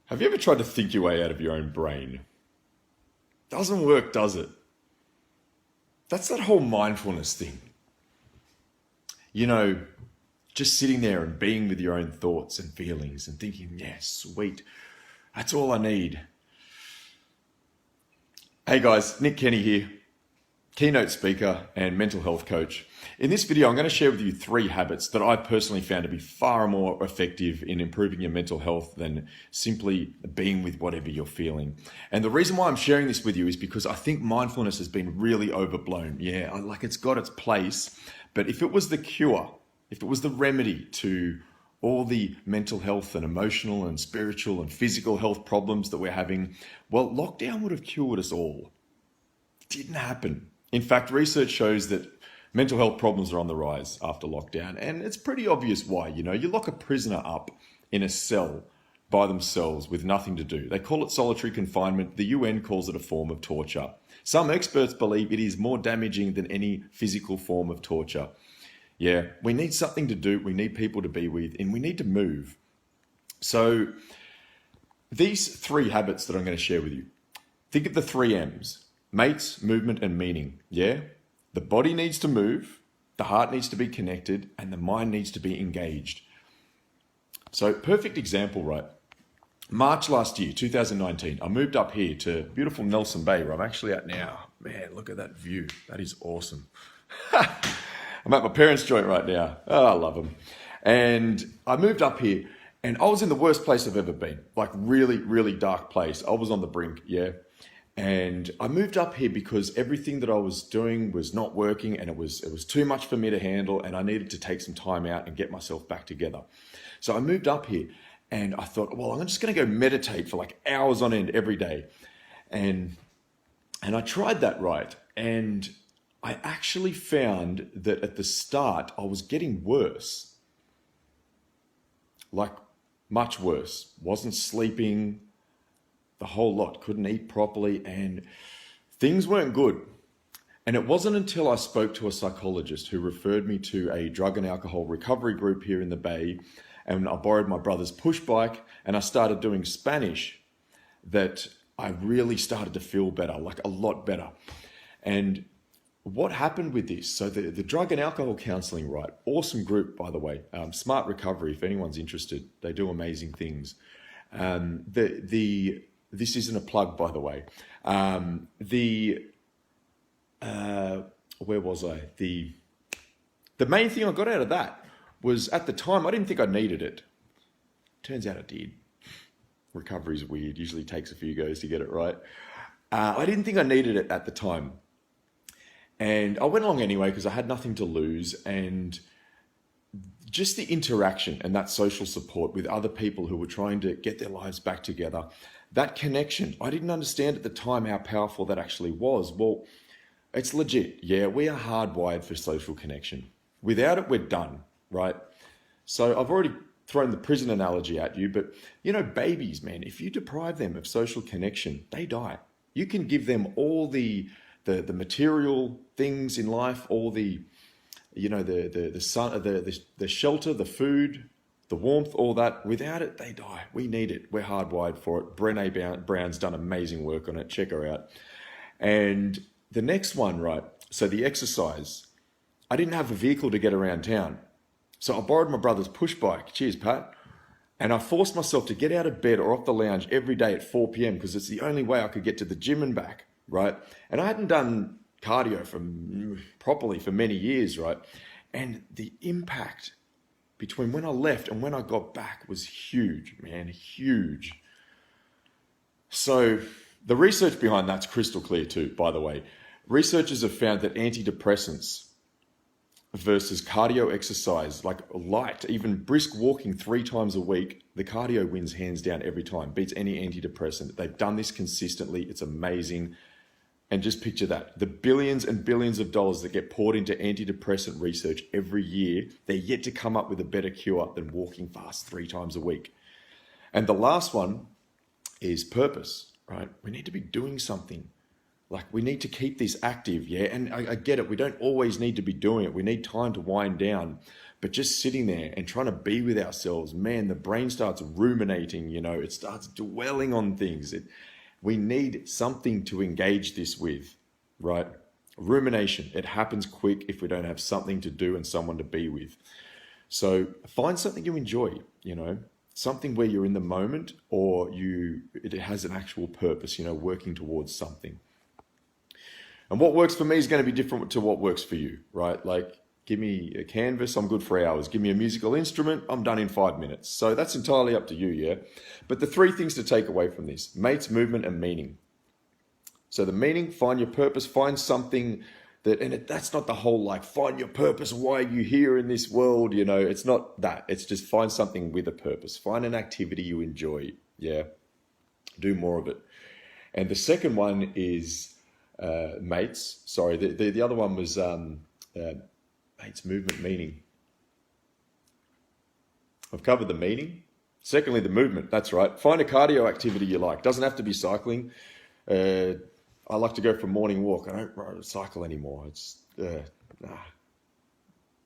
Have you ever tried to think your way out of your own brain? Doesn't work, does it? That's that whole mindfulness thing. You know, just sitting there and being with your own thoughts and feelings and thinking, yeah, sweet, that's all I need. Hey guys, Nick Kenny here, keynote speaker and mental health coach. In this video, I'm going to share with you 3 habits that I personally found to be far more effective in improving your mental health than simply being with whatever you're feeling. And the reason why I'm sharing this with you is because I think mindfulness has been really overblown. Yeah, like it's got its place, but if it was the cure, if it was the remedy to all the mental health and emotional and spiritual and physical health problems that we're having, well, lockdown would have cured us all. It didn't happen. In fact, research shows that mental health problems are on the rise after lockdown, and it's pretty obvious why. You know, you lock a prisoner up in a cell by themselves with nothing to do. They call it solitary confinement. The UN calls it a form of torture. Some experts believe it is more damaging than any physical form of torture. Yeah, we need something to do, we need people to be with, and we need to move. So these 3 habits that I'm going to share with you, think of the 3 M's: mates, movement, and meaning. Yeah? The body needs to move, the heart needs to be connected, and the mind needs to be engaged. So perfect example, right? March last year, 2019, I moved up here to beautiful Nelson Bay, where I'm actually at now. Man, look at that view. That is awesome. I'm at my parents' joint right now. Oh, I love them. And I moved up here and I was in the worst place I've ever been. Like really, really dark place. I was on the brink, yeah. And I moved up here because everything that I was doing was not working, and it was too much for me to handle, and I needed to take some time out and get myself back together. So I moved up here and I thought, well, I'm just going to go meditate for like hours on end every day. And I tried that, right? And I actually found that at the start, I was getting worse. Like much worse. Wasn't sleeping, the whole lot. Couldn't eat properly, and things weren't good. And it wasn't until I spoke to a psychologist who referred me to a drug and alcohol recovery group here in the Bay, and I borrowed my brother's push bike and I started doing Spanish, that I really started to feel better, like a lot better. And what happened with this? So the drug and alcohol counseling, right? Awesome group, by the way. Smart Recovery, if anyone's interested, they do amazing things. This isn't a plug, by the way. Where was I? The main thing I got out of that was, at the time, I didn't think I needed it. Turns out I did. Recovery's weird. Usually takes a few goes to get it right. I didn't think I needed it at the time. And I went along anyway because I had nothing to lose, and just the interaction and that social support with other people who were trying to get their lives back together, that connection, I didn't understand at the time how powerful that actually was. Well, it's legit. Yeah, we are hardwired for social connection. Without it, we're done, right? So I've already thrown the prison analogy at you, but you know, babies, man, if you deprive them of social connection, they die. You can give them all the material things in life, all the, you know, the sun, the shelter, the food, the warmth, all that. Without it, they die. We need it. We're hardwired for it. Brené Brown's done amazing work on it. Check her out. And the next one, right? So the exercise. I didn't have a vehicle to get around town, so I borrowed my brother's push bike. Cheers, Pat. And I forced myself to get out of bed or off the lounge every day at 4 p.m. because it's the only way I could get to the gym and back. Right? And I hadn't done cardio properly for many years, right? And the impact between when I left and when I got back was huge, man, huge. So the research behind that's crystal clear too, by the way. Researchers have found that antidepressants versus cardio exercise, like light, even brisk walking 3 times a week, the cardio wins hands down every time, beats any antidepressant. They've done this consistently. It's amazing. And just picture that, the billions and billions of dollars that get poured into antidepressant research every year, they're yet to come up with a better cure than walking fast 3 times a week. And the last one is purpose, right? We need to be doing something. Like, we need to keep this active, yeah? And I get it, we don't always need to be doing it. We need time to wind down. But just sitting there and trying to be with ourselves, man, the brain starts ruminating, it starts dwelling on things. We need something to engage this with, right? Rumination, it happens quick if we don't have something to do and someone to be with. So find something you enjoy, something where you're in the moment or it has an actual purpose, working towards something. And what works for me is going to be different to what works for you, right? Like, give me a canvas, I'm good for hours. Give me a musical instrument, I'm done in 5 minutes. So that's entirely up to you, yeah? But the 3 things to take away from this: mates, movement, and meaning. So the meaning, find your purpose, find something that's not the whole, like, find your purpose, why are you here in this world, it's not that. It's just find something with a purpose. Find an activity you enjoy, yeah? Do more of it. And the second one is mates. Sorry, the other one was mates, movement, meaning. I've covered the meaning. Secondly, the movement. That's right. Find a cardio activity you like. Doesn't have to be cycling. I like to go for a morning walk. I don't cycle anymore. It's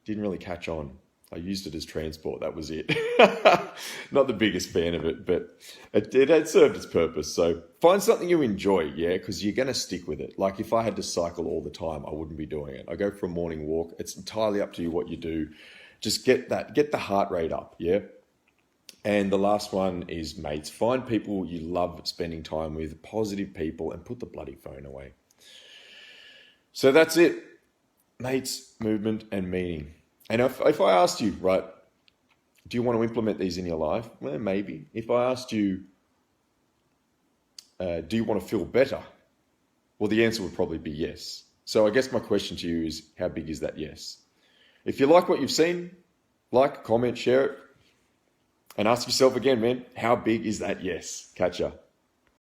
didn't really catch on. I used it as transport. That was it. Not the biggest fan of it, but it had served its purpose. So find something you enjoy, yeah, because you're going to stick with it. Like if I had to cycle all the time, I wouldn't be doing it. I go for a morning walk. It's entirely up to you what you do. Just get the heart rate up, yeah. And the last one is mates. Find people you love spending time with, positive people, and put the bloody phone away. So that's it. Mates, movement, and meaning. And if I asked you, right, do you want to implement these in your life? Well, maybe. If I asked you, do you want to feel better? Well, the answer would probably be yes. So I guess my question to you is, how big is that yes? If you like what you've seen, like, comment, share it, and ask yourself again, man, how big is that yes? Catch ya.